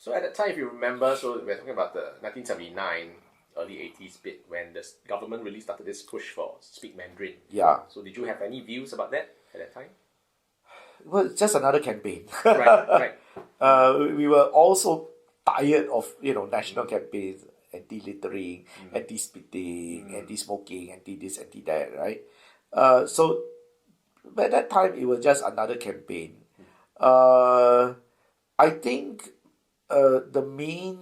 So at that time, if you remember, so we're talking about the 1979, early 80s bit when the government really started this push for speak Mandarin. Yeah. So did you have any views about that at that time? Well, it's just another campaign. Right. We were also tired of national campaigns, anti-littering, anti-spitting, anti-smoking, anti-this, anti-that, right? So at that time it was just another campaign. I think the main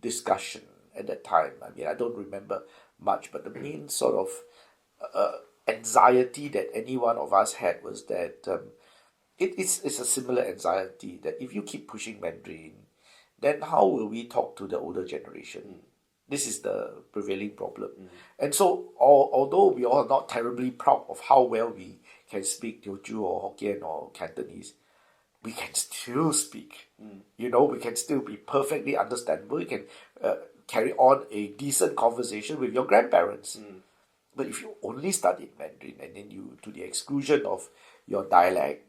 discussion at that time, I mean, I don't remember much, but the main sort of anxiety that any one of us had was that it's a similar anxiety that if you keep pushing Mandarin, then how will we talk to the older generation? This is the prevailing problem. And so, although we are not terribly proud of how well we can speak Teochew or Hokkien or Cantonese, we can still speak. We can still be perfectly understandable. You can carry on a decent conversation with your grandparents. But if you only studied Mandarin and then you, to the exclusion of your dialect,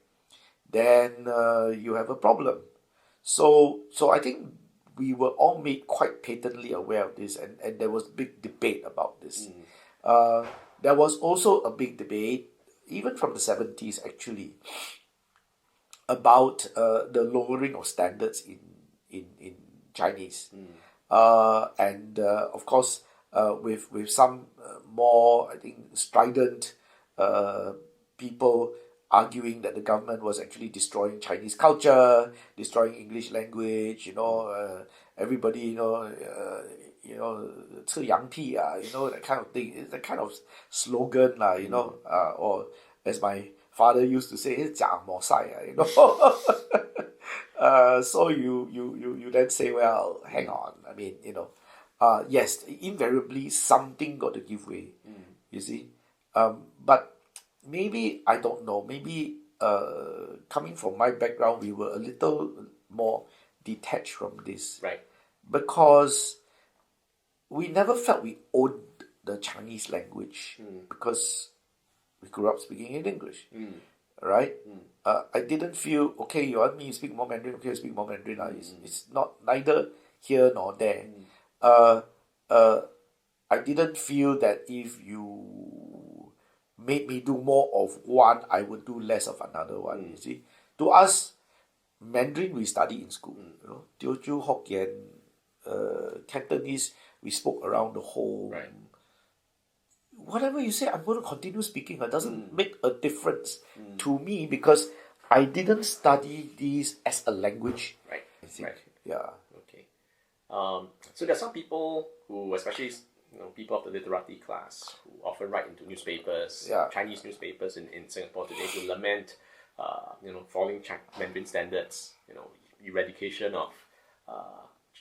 then you have a problem. So I think we were all made quite patently aware of this, and there was big debate about this. There was also a big debate, even from the 70s actually, about the lowering of standards in Chinese. And of course, with some more, I think, strident people arguing that the government was actually destroying Chinese culture, destroying English language, everybody, 吃洋屁, that kind of thing. It's a kind of slogan, or as my father used to say, 假模赛, so you then say, well, hang on, I mean, yes, invariably something got to give way, you see. But maybe, I don't know, maybe coming from my background, we were a little more detached from this. Right. Because we never felt we owned the Chinese language because we grew up speaking in English. Right? I didn't feel, okay, you want me to speak more Mandarin, okay, I speak more Mandarin. It's not neither here nor there. I didn't feel that if you made me do more of one, I would do less of another one, you see. To us, Mandarin we study in school, Teochew, Hokkien, Cantonese, we spoke around the whole. Right. Whatever you say, I'm going to continue speaking. It doesn't make a difference to me because I didn't study these as a language. Right. I think. Right. Yeah. Okay. So there are some people who, especially people of the literati class, who often write into newspapers, Chinese newspapers in Singapore today, to lament, falling Mandarin standards, eradication of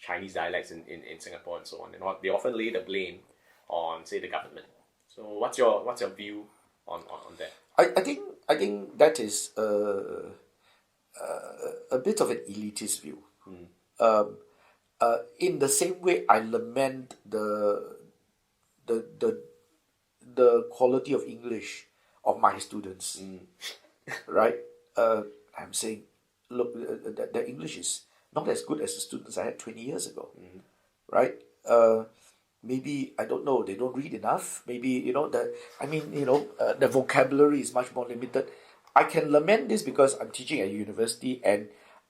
Chinese dialects in Singapore and so on. And they often lay the blame on, say, the government. So what's your view on that? I think that is a bit of an elitist view. In the same way, I lament the quality of English of my students. Right? I'm saying, look, the English is not as good as the students I had 20 years ago. Right? Maybe, I don't know, they don't read enough. Maybe, the vocabulary is much more limited. I can lament this because I'm teaching at a university and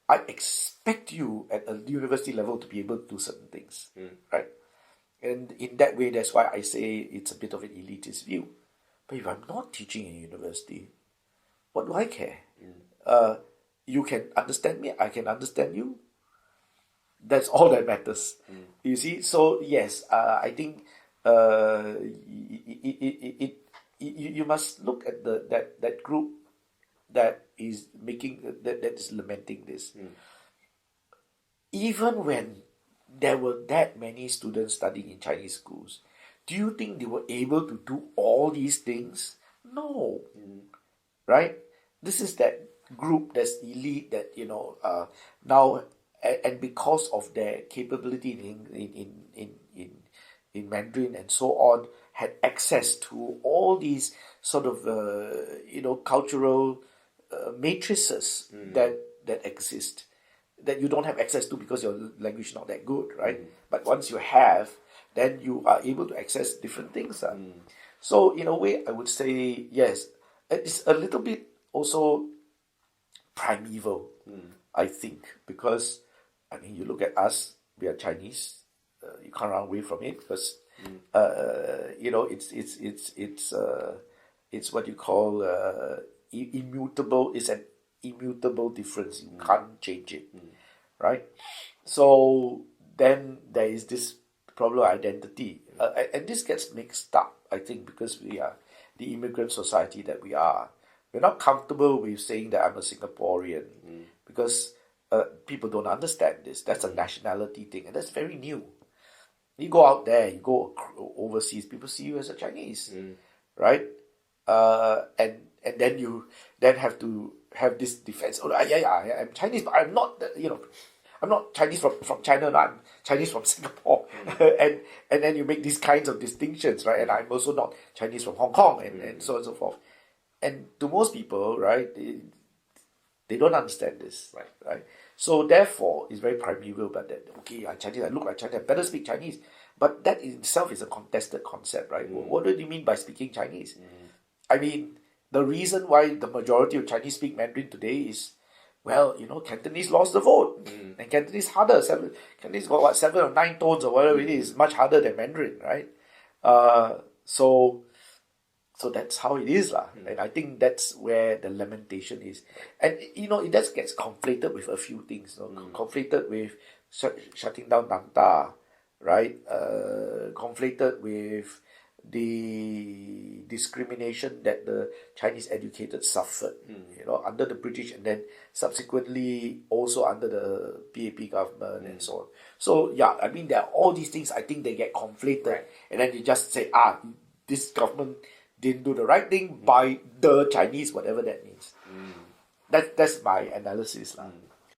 I expect you at a university level to be able to do certain things, right? And in that way, that's why I say it's a bit of an elitist view. But if I'm not teaching in university, what do I care? You can understand me, I can understand you. That's all that matters. You see, so yes, I think you must look at that group that is that is lamenting this. Even when there were that many students studying in Chinese schools, do you think they were able to do all these things? No. Right? This is that group that's elite that now. And because of their capability in Mandarin and so on, had access to all these sort of cultural matrices that exist. that you don't have access to because your language is not that good, right? But once you have, then you are able to access different things. So in a way, I would say yes, it's a little bit also primeval, I think, because I mean, you look at us, we are Chinese. You can't run away from it because you know it's what you call immutable. It's an immutable difference. You can't change it, right? So then there is this problem of identity, and this gets mixed up, I think, because we are the immigrant society that we are. We're not comfortable with saying that I'm a Singaporean because people don't understand this. That's a nationality thing, and that's very new. You go out there, you go overseas, people see you as a Chinese, right? And then you then have to have this defense. Oh, yeah, I'm Chinese, but I'm not. I'm not Chinese from China. No, I'm Chinese from Singapore, and then you make these kinds of distinctions, right? And I'm also not Chinese from Hong Kong, and so on and so forth. And to most people, right, they don't understand this, right? So therefore, it's very primeval. But that okay, I'm Chinese. I look like Chinese. I better speak Chinese. But that in itself is a contested concept, right? What do you mean by speaking Chinese? I mean, the reason why the majority of Chinese speak Mandarin today is, well, Cantonese lost the vote. And Cantonese harder. Cantonese got 7 or 9 tones or whatever it is, much harder than Mandarin, right? So that's how it is, lah. And I think that's where the lamentation is. And, it just gets conflated with a few things. Conflated with shutting down Nanta, right? Conflated with the discrimination that the Chinese educated suffered, under the British, and then subsequently also under the PAP government and so on. So yeah, I mean, there are all these things. I think they get conflated, and then you just say, this government didn't do the right thing by the Chinese, whatever that means. That's my analysis, lah.